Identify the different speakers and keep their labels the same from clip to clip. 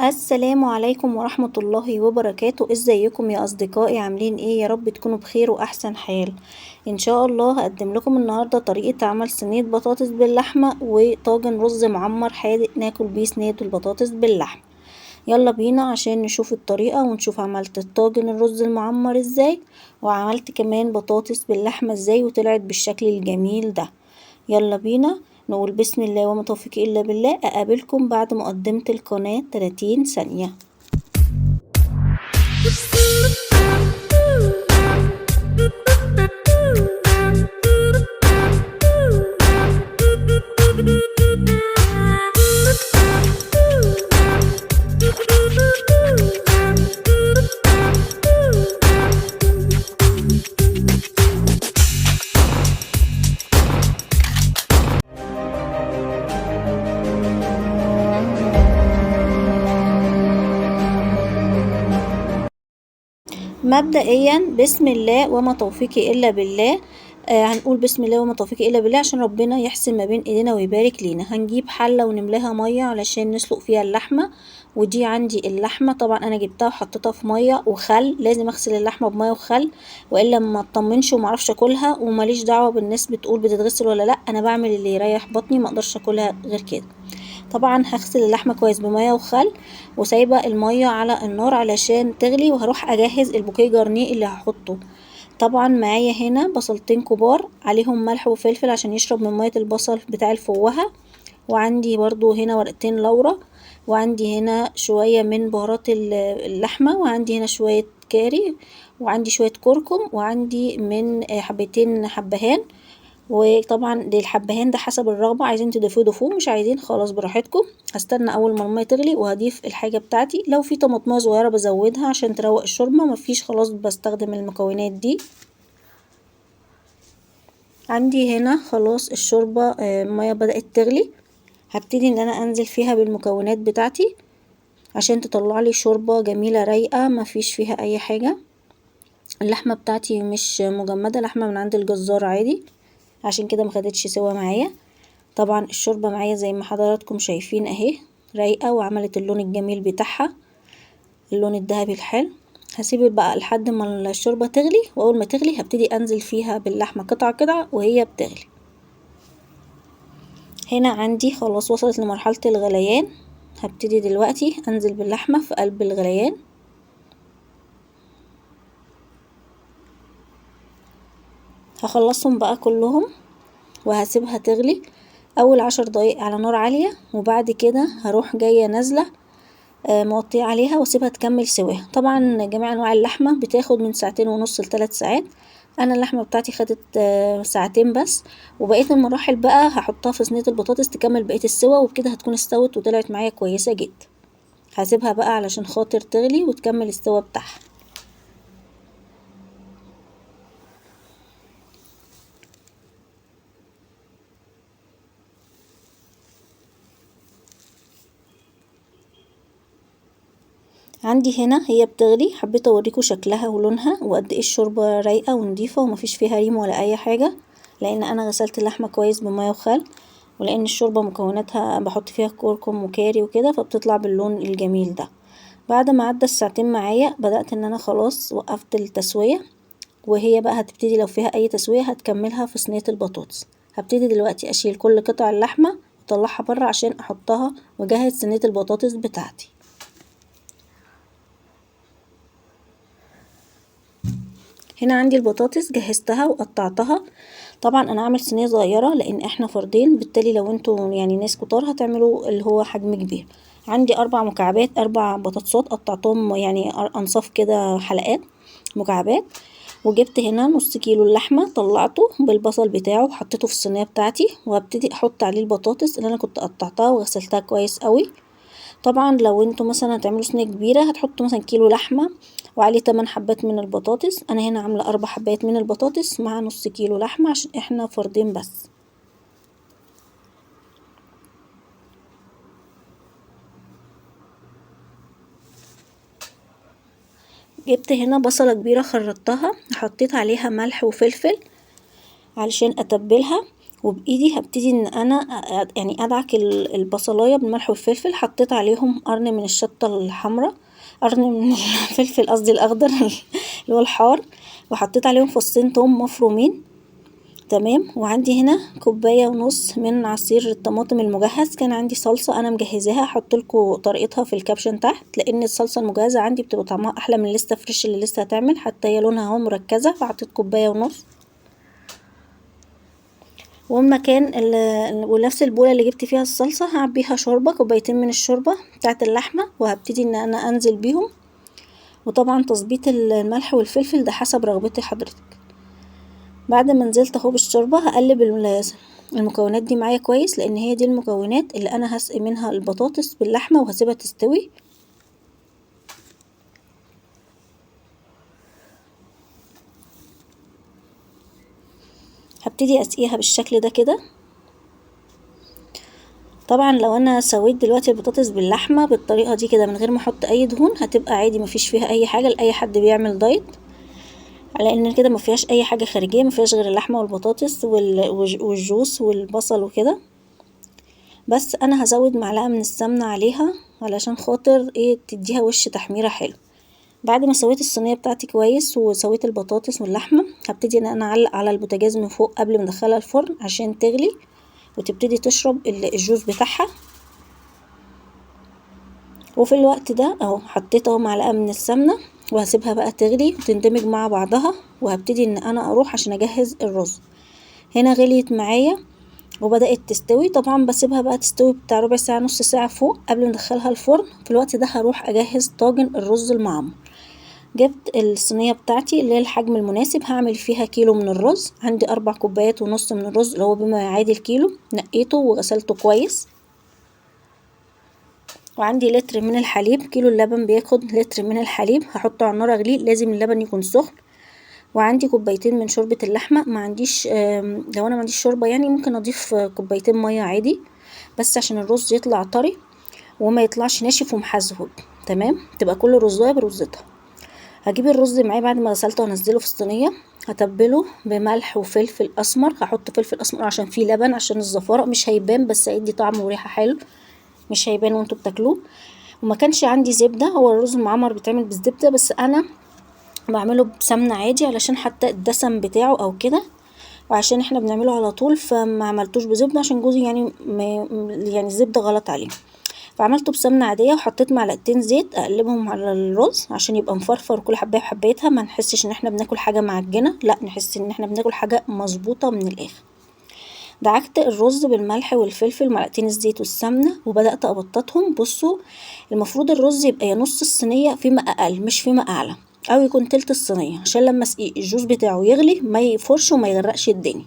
Speaker 1: السلام عليكم ورحمة الله وبركاته. ازيكم يا اصدقائي؟ عاملين ايه؟ يا رب تكونوا بخير واحسن حال. ان شاء الله هقدم لكم النهاردة طريقة عمل صينية بطاطس باللحمة وطاجن رز معمر حادق ناكل بيه صينية البطاطس باللحمة. يلا بينا عشان نشوف الطريقة ونشوف عملت الطاجن الرز المعمر ازاي، وعملت كمان بطاطس باللحمة ازاي وطلعت بالشكل الجميل ده. يلا بينا نقول بسم الله وما توفيق الا بالله. اقابلكم بعد مقدمة القناة 30 ثانية. مبدئيا بسم الله وما توفيقي الا بالله. هنقول بسم الله وما توفيقي الا بالله عشان ربنا يحسن ما بين ايدينا ويبارك لينا. هنجيب حله ونملاها ميه علشان نسلق فيها اللحمه. ودي عندي اللحمه، طبعا انا جبتها وحطيتها في ميه وخل، لازم اغسل اللحمه بميه وخل والا ما اطمنش وما اعرفش اكلها. وماليش دعوه بالناس بتقول بتتغسل ولا لا، انا بعمل اللي يريح بطني، ما اقدرش اكلها غير كده. طبعا هغسل اللحمة كويس بمية وخل وسايبة المية على النار علشان تغلي، وهروح اجهز البوكيه جرنيه اللي هحطه. طبعا معايا هنا بصلتين كبار عليهم ملح وفلفل عشان يشرب من مية البصل بتاع الفوهة. وعندي برضو هنا ورقتين لورا، وعندي هنا شوية من بهارات اللحمة، وعندي هنا شوية كاري، وعندي شوية كركم، وعندي من حبتين حبهان. وطبعا دي الحبهان ده حسب الرغبة، عايزين تضيفوه ضيفوه، مش عايزين خلاص براحتكم. هستنى اول ما المية تغلي وهضيف الحاجة بتاعتي. لو في طماطمية صغيرة بزودها عشان تروق الشوربة، مفيش خلاص بستخدم المكونات دي. عندي هنا خلاص الشوربة المية بدأت تغلي. هبتدي ان انا انزل فيها بالمكونات بتاعتي عشان تطلع لي شوربة جميلة رايقة مفيش فيها اي حاجة. اللحمة بتاعتي مش مجمدة، لحمة من عند الجزار عادي، عشان كده مخدتش سوا معايا. طبعا الشوربة معايا زي ما حضراتكم شايفين اهي رايقة وعملت اللون الجميل بتاعها، اللون الذهبي الحلو. هسيب بقى لحد ما الشوربة تغلي، واول ما تغلي هبتدي انزل فيها باللحمة قطعة قطعة وهي بتغلي. هنا عندي خلاص وصلت لمرحلة الغليان. هبتدي دلوقتي انزل باللحمة في قلب الغليان. هخلصهم بقى كلهم وهسيبها تغلي اول 10 دقايق على نار عالية، وبعد كده هروح جاية نازلة مغطية عليها واسيبها تكمل سواها. طبعا جميع انواع اللحمة بتاخد من 2.5 ل3 ساعات. انا اللحمة بتاعتي خدت ساعتين بس. وبقية المراحل بقى هحطها في صينية البطاطس تكمل بقية السوا، وبكده هتكون استوت وطلعت معايا كويسة جدا. هسيبها بقى علشان خاطر تغلي وتكمل السوا بتاعها. عندي هنا هي بتغلي، حبيت اوريكم شكلها ولونها وقد ايه الشوربة رايقة ونضيفة ومفيش فيها ريم ولا اي حاجة، لان انا غسلت اللحمة كويس بمية وخل، ولان الشوربة مكوناتها بحط فيها كركم وكاري وكده فبتطلع باللون الجميل ده. بعد ما عدى الساعتين معايا بدأت ان انا خلاص وقفت التسوية، وهي بقى هتبتدي لو فيها اي تسوية هتكملها في صينية البطاطس. هبتدي دلوقتي اشيل كل قطع اللحمة واطلعها بره عشان احطها واجهز صينية البطاطس بتاعتي. هنا عندي البطاطس جهزتها وقطعتها. طبعا انا عامل صينيه صغيره لان احنا فردين، بالتالي لو انتوا يعني ناس كتار هتعملوا اللي هو حجم كبير. عندي 4 مكعبات، 4 بطاطسات قطعتهم يعني انصاف كده حلقات مكعبات. وجبت هنا نص كيلو اللحمه طلعته بالبصل بتاعه وحطيته في الصينيه بتاعتي، وهبتدي احط عليه البطاطس اللي انا كنت قطعتها وغسلتها كويس قوي. طبعا لو انتوا مثلا هتعملوا صينيه كبيره هتحطوا مثلا كيلو لحمه وعليه 8 حبات من البطاطس. انا هنا عامله 4 حبات من البطاطس مع نص كيلو لحمه عشان احنا فردين بس. جبت هنا بصله كبيره خرطتها، حطيت عليها ملح وفلفل علشان اتبلها، وبايدي هبتدي ان انا يعني ادعك البصلايه بالملح والفلفل. حطيت عليهم قرن من الشطه الحمراء، قرن من الفلفل قصدي الاخضر اللي هو الحار، وحطيت عليهم فصين توم مفرومين. تمام. وعندي هنا كوبايه ونص من عصير الطماطم المجهز. كان عندي صلصه انا مجهزاها، هحط لكم طريقتها في الكابشن تحت، لان الصلصه المجهزه عندي بتبقى طعمها احلى من لسه فريش اللي لسه هتعمل، حتى هي لونها اهو مركزه. فحطيت كوبايه ونص. واما كان ونفس البوله اللي جبت فيها الصلصه هعبيها شوربه، كوبايتين من الشوربه بتاعه اللحمه، وهبتدي ان انا انزل بيهم. وطبعا تظبيط الملح والفلفل ده حسب رغبتي حضرتك. بعد ما نزلت اهو بالشوربه هقلب المكونات دي معايا كويس، لان هي دي المكونات اللي انا هسقي منها البطاطس باللحمه وهسيبها تستوي. هبتدي اسقيها بالشكل ده كده. طبعا لو انا سويت دلوقتي البطاطس باللحمه بالطريقه دي كده من غير ما احط اي دهون هتبقى عادي، مفيش فيها اي حاجه لاي حد بيعمل دايت، على ان كده ما فيهاش اي حاجه خارجيه، ما فيهاش غير اللحمه والبطاطس والجوس والبصل وكده. بس انا هزود معلقه من السمنه عليها علشان خاطر ايه تديها وش تحميره حلو. بعد ما سويت الصينيه بتاعتي كويس وسويت البطاطس واللحمه هبتدي ان انا اعلق على البوتاجاز من فوق قبل ما ادخلها الفرن عشان تغلي وتبتدي تشرب الجوز بتاعها. وفي الوقت ده اهو حطيت اهو معلقه من السمنه وهسيبها بقى تغلي وتندمج مع بعضها. وهبتدي ان انا اروح عشان اجهز الرز. هنا غليت معايا وبدأت تستوي. طبعا بسيبها بقى تستوي بتاع ربع ساعة نص ساعة فوق قبل ما ادخلها الفرن. في الوقت ده هروح اجهز طاجن الرز المعمر. جبت الصينية بتاعتي اللي هي الحجم المناسب، هعمل فيها كيلو من الرز. عندي 4 كوبايات ونص من الرز اللي هو بما يعادل كيلو. نقيته وغسلته كويس. وعندي لتر من الحليب، كيلو اللبن بياخد لتر من الحليب، هحطه على النار اغليه، لازم اللبن يكون سخن. وعندي كوبايتين من شوربة اللحمة. ما عنديش لو انا ما عنديش شوربة يعني ممكن اضيف كوبايتين مية عادي، بس عشان الرز يطلع طري وما يطلعش ناشف ومحزهد. تمام. تبقى كل رزايه برزتها. هجيب الرز معايا بعد ما غسلته وانزله في الصينيه، هتبله بملح وفلفل اسمر. هحط فلفل اسمر عشان فيه لبن، عشان الزفاره مش هيبان بس هيدي طعم وريحه حلو، مش هيبان وانتوا بتاكلوه. وما كانش عندي زبده، هو الرز المعمر بيتعمل بالزبده بس انا بعمله بسمنه عادي علشان حتى الدسم بتاعه او كده، وعشان احنا بنعمله على طول فما عملتوش بزبده عشان جوزي يعني يعني الزبده غلط عليه. فعملته بسمنه عاديه وحطيت معلقتين زيت اقلبهم على الرز عشان يبقى مفرفر كل حبايه بحبايتها، ما نحسش ان احنا بناكل حاجه معجنه، لا نحس ان احنا بناكل حاجه مظبوطه من الاخر. دعكت الرز بالملح والفلفل معلقتين الزيت والسمنه وبدات ابططهم. بصوا المفروض الرز يبقى يا نص الصينيه فيما اقل مش فيما اعلى، او يكون تلت الصينيه عشان لما اسقيه الجوز بتاعه يغلي ما يفرش وما يغرقش الدنيا.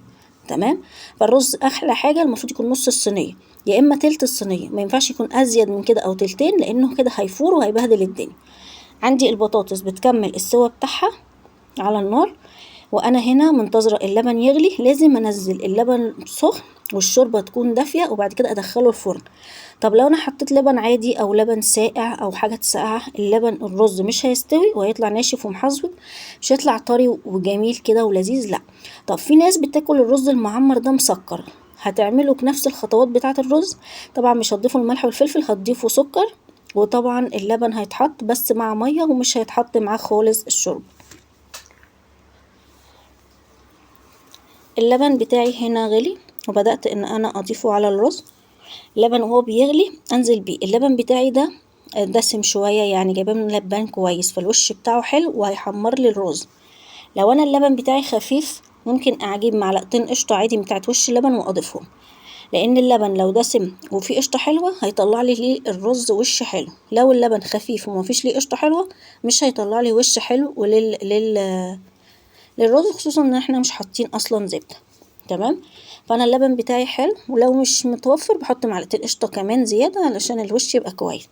Speaker 1: تمام. فالرز احلى حاجه المفروض يكون نص الصينيه يا اما تلت الصينيه، ما ينفعش يكون ازيد من كده او تلتين لانه كده هيفور وهيبهدل الدنيا. عندي البطاطس بتكمل السوا بتاعها على النار، وانا هنا منتظره اللبن يغلي. لازم انزل اللبن سخن والشوربه تكون دافيه وبعد كده ادخله الفرن. طب لو انا حطيت لبن عادي او لبن ساقع او حاجه تسقعه، اللبن الرز مش هيستوي وهيطلع ناشف ومحزوج، مش هيطلع طري وجميل كده ولذيذ، لا. طب في ناس بتاكل الرز المعمر ده مسكر، هتعمله بنفس الخطوات بتاعه الرز. طبعا مش هتضيفوا الملح والفلفل، هتضيفوا سكر، وطبعا اللبن هيتحط بس مع ميه ومش هيتحط معاه خالص الشرب. اللبن بتاعي هنا غلي وبدأت ان انا اضيفه على الرز. اللبن وهو بيغلي انزل بيه. اللبن بتاعي ده دسم شوية يعني جايباه من لبان كويس، فالوش بتاعه حلو وهيحمر لي الرز. لو انا اللبن بتاعي خفيف ممكن اجيب معلقتين قشطة عادي بتاعت وش اللبن واضيفهم، لان اللبن لو دسم وفيه قشطة حلوة هيطلع لي الرز وش حلو. لو اللبن خفيف ومفيش ليه قشطة حلوة مش هيطلع لي وش حلو للرز، خصوصا ان احنا مش حاطين اصلا زبدة. تمام. فانا اللبن بتاعي حلو، ولو مش متوفر بحط معلقتين قشطة كمان زيادة علشان الوش يبقى كويس.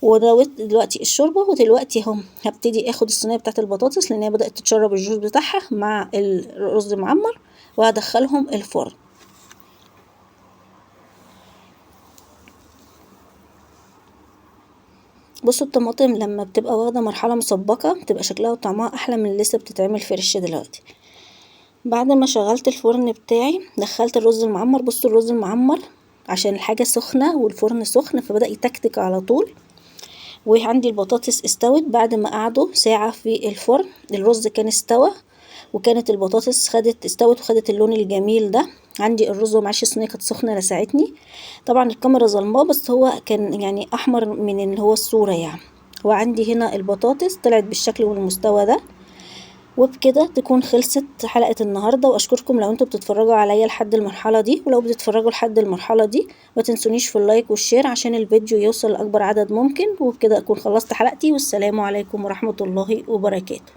Speaker 1: ودوت دلوقتي الشوربة، ودلوقتي اهو هبتدي اخد الصينية بتاعت البطاطس لان هي بدأت تتشرب الجوز بتاعها مع الرز معمر وهدخلهم الفرن. بصوا الطماطم لما بتبقى واخدة مرحلة مسبقة بتبقى شكلها وطعمها احلى من اللي لسه بتتعمل فريش دلوقتي. بعد ما شغلت الفرن بتاعي دخلت الرز المعمر. بصوا الرز المعمر عشان الحاجة سخنة والفرن سخن فبدأ يتكتك على طول. وعندي البطاطس استوت بعد ما قعدوا ساعة في الفرن. الرز كان استوى وكانت البطاطس استوت وخدت اللون الجميل ده. عندي الرز، ومعلش الصينية كانت سخنة لسعتني. طبعا الكاميرا ظلماه بس هو كان يعني احمر من اللي هو الصورة يعني. وعندي هنا البطاطس طلعت بالشكل والمستوى ده. وبكده تكون خلصت حلقة النهاردة، واشكركم لو انتوا بتتفرجوا عليا لحد المرحلة دي، ولو بتتفرجوا لحد المرحلة دي ما تنسونيش في اللايك والشير عشان الفيديو يوصل لأكبر عدد ممكن. وبكده اكون خلصت حلقتي، والسلام عليكم ورحمة الله وبركاته.